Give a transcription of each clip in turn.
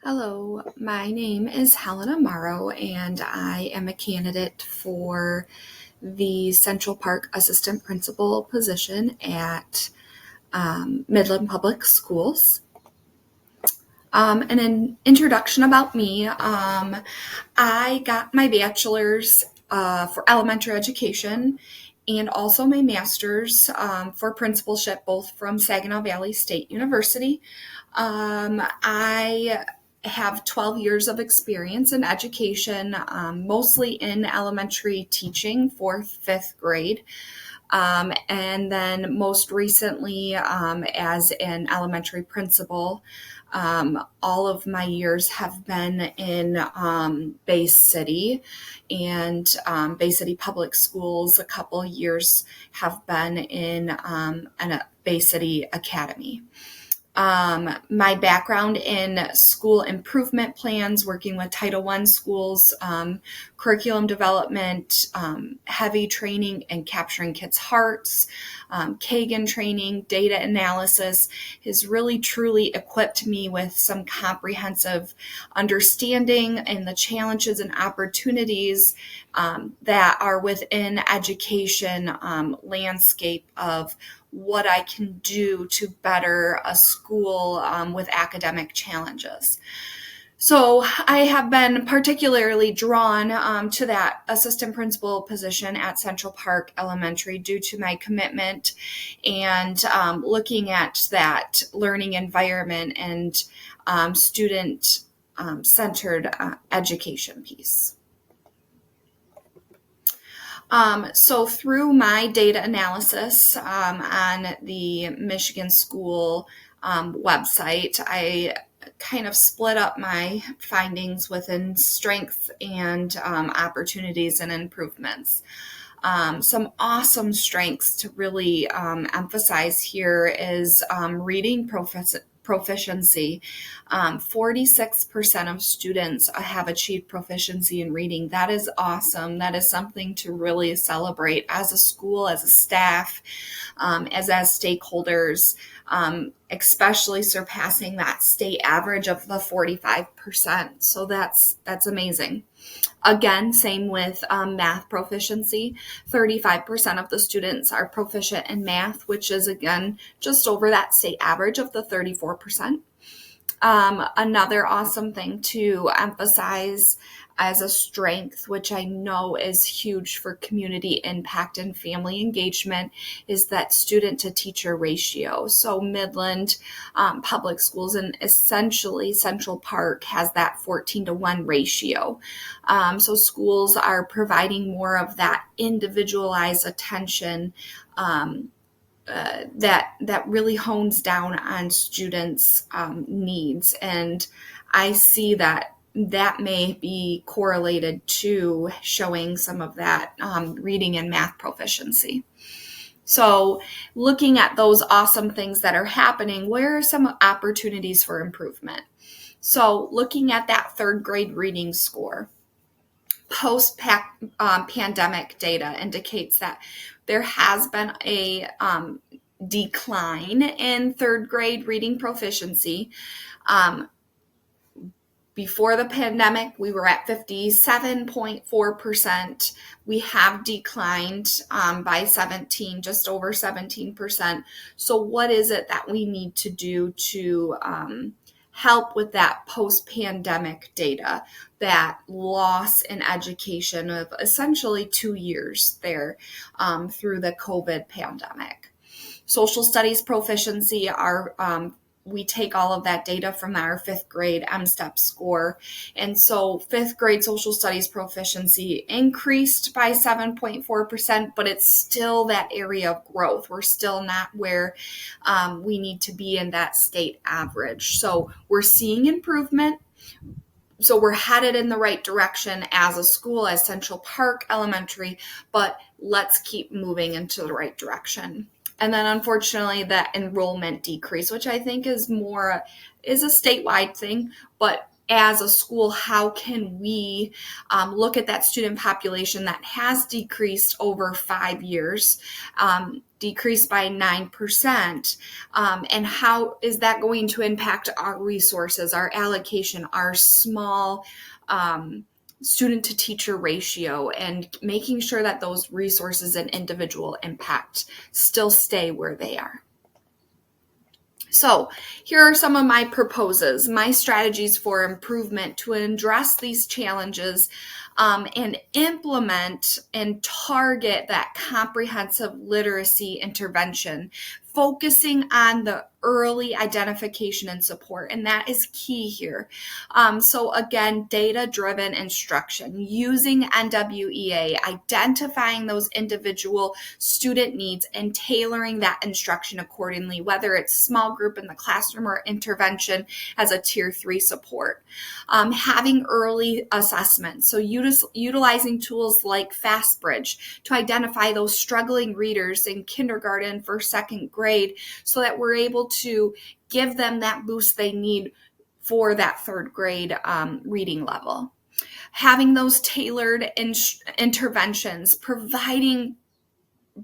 Hello, my name is Helena Morrow, and I am a candidate for the Central Park Assistant Principal position at Midland Public Schools. And an introduction about me, I got my bachelor's for elementary education and also my master's for principalship, both from Saginaw Valley State University. I have 12 years of experience in education, mostly in elementary teaching, fourth, fifth grade. And then most recently as an elementary principal. All of my years have been in Bay City and Bay City Public Schools. A couple years have been in a Bay City Academy. My background in school improvement plans, working with Title I schools, curriculum development, heavy training and capturing kids' hearts, Kagan training, data analysis has really truly equipped me with some comprehensive understanding and the challenges and opportunities that are within education landscape of what I can do to better a school with academic challenges. So I have been particularly drawn to that assistant principal position at Central Park Elementary due to my commitment and looking at that learning environment and student centered education piece. So through my data analysis on the Michigan School website, I kind of split up my findings within strengths and opportunities and improvements. Some awesome strengths to really emphasize here is reading proficiency. 46% of students have achieved proficiency in reading. That is awesome. That is something to really celebrate as a school, as a staff, as stakeholders, especially surpassing that state average of the 45%. So that's amazing. Again, same with math proficiency. 35% of the students are proficient in math, which is, again, just over that state average of the 34%. Another awesome thing to emphasize as a strength, which I know is huge for community impact and family engagement, is that student to teacher ratio. So Midland Public Schools and essentially Central Park has that 14-to-1 ratio. So schools are providing more of that individualized attention that really hones down on students' needs. And I see that may be correlated to showing some of that reading and math proficiency. So looking at those awesome things that are happening, where are some opportunities for improvement? So looking at that third grade reading score, post-pandemic data indicates that there has been a decline in third grade reading proficiency. Before the pandemic, we were at 57.4%. We have declined by just over 17%. So what is it that we need to do to help with that post-pandemic data, that loss in education of essentially 2 years there through the COVID pandemic? Social studies proficiency we take all of that data from our fifth grade MSTEP score. And so fifth grade social studies proficiency increased by 7.4%, but it's still that area of growth. We're still not where we need to be in that state average. So we're seeing improvement. So we're headed in the right direction as a school, as Central Park Elementary, but let's keep moving into the right direction. And then unfortunately that enrollment decrease, which I think is a statewide thing, but as a school, how can we look at that student population that has decreased over 5 years decreased by 9%. And how is that going to impact our resources, our allocation, our small student to teacher ratio, and making sure that those resources and individual impact still stay where they are. So here are some of my proposals, my strategies for improvement to address these challenges and implement and target that comprehensive literacy intervention, focusing on the early identification and support. And that is key here. So again, data-driven instruction, using NWEA, identifying those individual student needs and tailoring that instruction accordingly, whether it's small group in the classroom or intervention as a tier 3 support. Having early assessments, so utilizing tools like FastBridge to identify those struggling readers in kindergarten, first, second grade, so that we're able to give them that boost they need for that third grade reading level. Having those tailored interventions, providing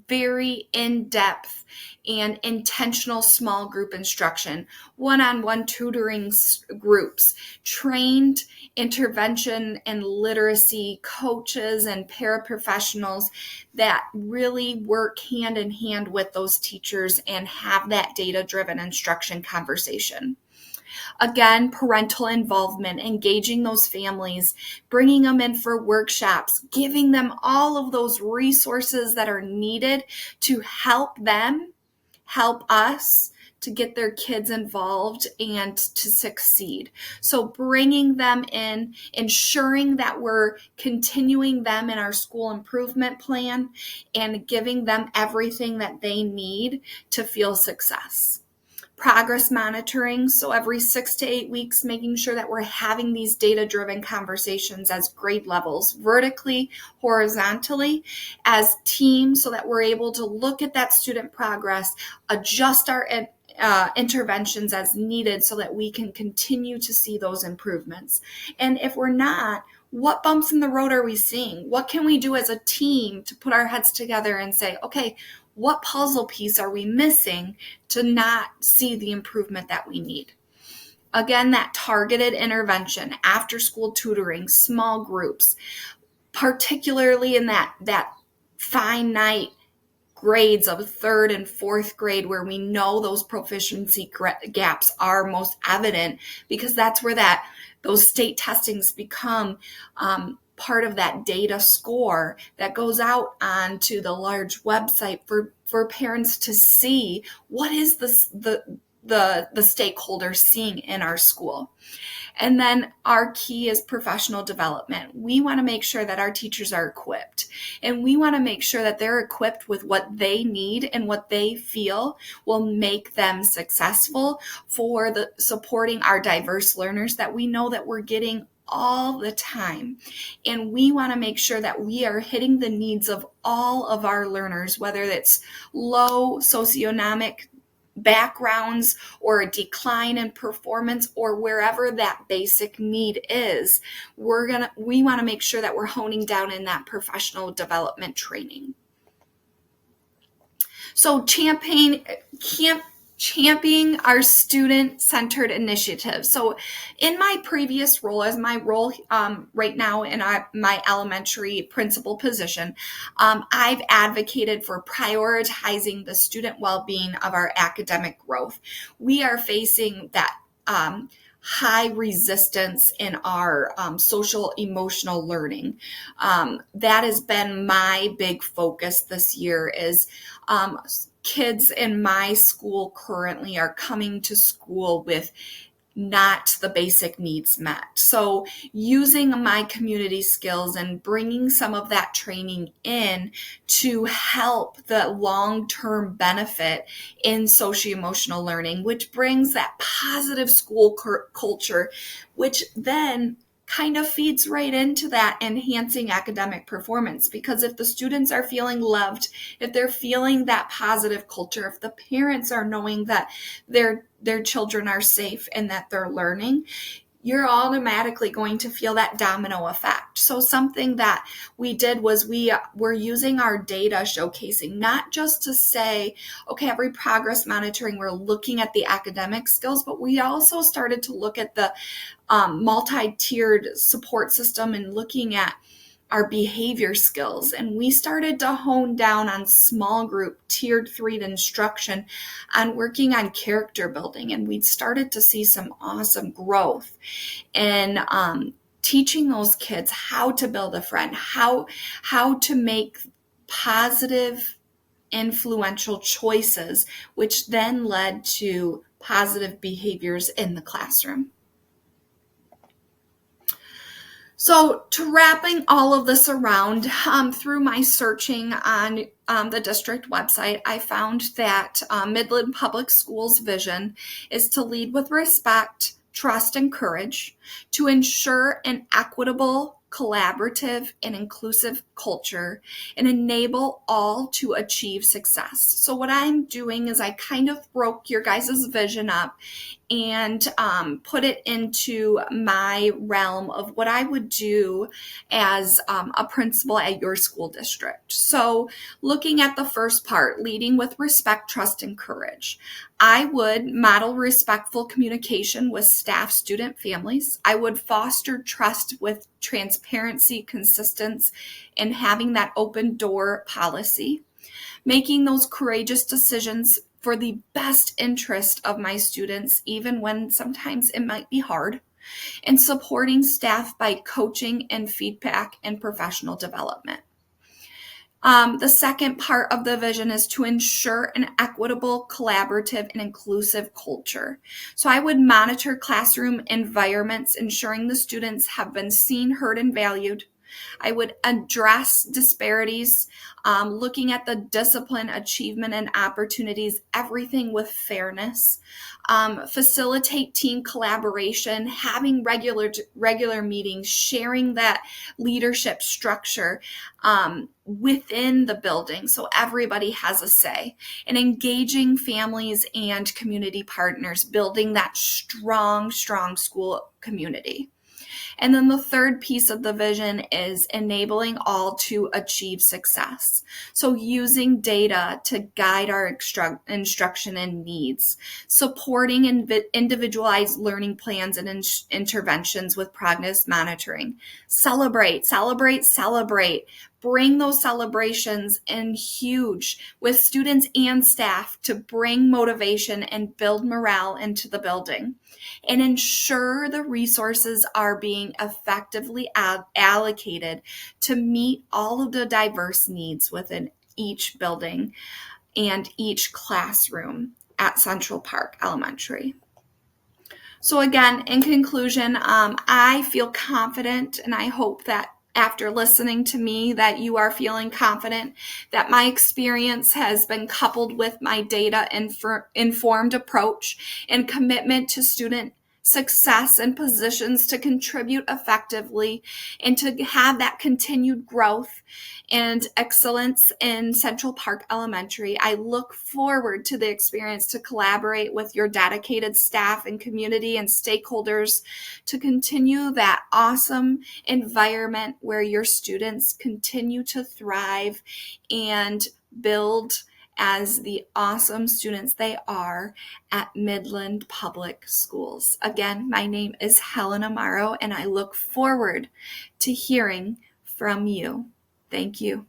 very in-depth and intentional small group instruction, one-on-one tutoring groups, trained intervention and literacy coaches and paraprofessionals that really work hand in hand with those teachers and have that data-driven instruction conversation. Again, parental involvement, engaging those families, bringing them in for workshops, giving them all of those resources that are needed to help them, help us to get their kids involved and to succeed. So bringing them in, ensuring that we're continuing them in our school improvement plan and giving them everything that they need to feel success. Progress monitoring, so every 6 to 8 weeks, making sure that we're having these data-driven conversations as grade levels, vertically, horizontally, as teams, so that we're able to look at that student progress, adjust our interventions as needed so that we can continue to see those improvements. And if we're not, what bumps in the road are we seeing? What can we do as a team to put our heads together and say, okay, what puzzle piece are we missing to not see the improvement that we need? Again, that targeted intervention, after school tutoring, small groups, particularly in that finite grades of third and fourth grade where we know those proficiency gaps are most evident, because that's where those state testings become part of that data score that goes out onto the large website for parents to see what is the stakeholders seeing in our school. And then our key is professional development. We want to make sure that our teachers are equipped, and we want to make sure that they're equipped with what they need and what they feel will make them successful for the supporting our diverse learners that we know that we're getting all the time. And we want to make sure that we are hitting the needs of all of our learners, whether it's low socioeconomic backgrounds or a decline in performance or wherever that basic need is. We want to make sure that we're honing down in that professional development training. So championing our student-centered initiatives. So in my previous role, as my role right now in my elementary principal position, I've advocated for prioritizing the student well-being of our academic growth. We are facing that high resistance in our social emotional learning. That has been my big focus this year is kids in my school currently are coming to school with not the basic needs met. So using my community skills and bringing some of that training in to help the long-term benefit in socio-emotional learning, which brings that positive school culture, which then kind of feeds right into that enhancing academic performance. Because if the students are feeling loved, if they're feeling that positive culture, if the parents are knowing that their children are safe and that they're learning, you're automatically going to feel that domino effect. So something that we did was we were using our data showcasing, not just to say, okay, every progress monitoring, we're looking at the academic skills, but we also started to look at the multi-tiered support system and looking at our behavior skills. And we started to hone down on small group tiered 3 instruction on working on character building. And we started to see some awesome growth in teaching those kids how to build a friend, how to make positive, influential choices, which then led to positive behaviors in the classroom. So to wrapping all of this around, through my searching on the district website, I found that Midland Public Schools' vision is to lead with respect, trust, and courage, to ensure an equitable, collaborative, and inclusive culture, and enable all to achieve success. So what I'm doing is I kind of broke your guys' vision up and put it into my realm of what I would do as a principal at your school district. So looking at the first part, leading with respect, trust, and courage, I would model respectful communication with staff, student, families. I would foster trust with transparency, consistency, and having that open door policy, making those courageous decisions for the best interest of my students, even when sometimes it might be hard, and supporting staff by coaching and feedback and professional development. The second part of the vision is to ensure an equitable, collaborative, and inclusive culture. So I would monitor classroom environments, ensuring the students have been seen, heard, and valued. I would address disparities, looking at the discipline, achievement, and opportunities, everything with fairness. Facilitate team collaboration, having regular meetings, sharing that leadership structure within the building so everybody has a say, and engaging families and community partners, building that strong school community. And then the third piece of the vision is enabling all to achieve success. So using data to guide our instruction and needs, supporting individualized learning plans and interventions with progress monitoring. Celebrate. Bring those celebrations in huge with students and staff to bring motivation and build morale into the building, and ensure the resources are being effectively allocated to meet all of the diverse needs within each building and each classroom at Central Park Elementary. So again, in conclusion, I feel confident, and I hope that after listening to me that you are feeling confident that my experience has been coupled with my data informed approach and commitment to student success and positions to contribute effectively and to have that continued growth and excellence in Central Park Elementary. I look forward to the experience to collaborate with your dedicated staff and community and stakeholders to continue that awesome environment where your students continue to thrive and build as the awesome students they are at Midland Public Schools. Again, my name is Helen Amaro, and I look forward to hearing from you. Thank you.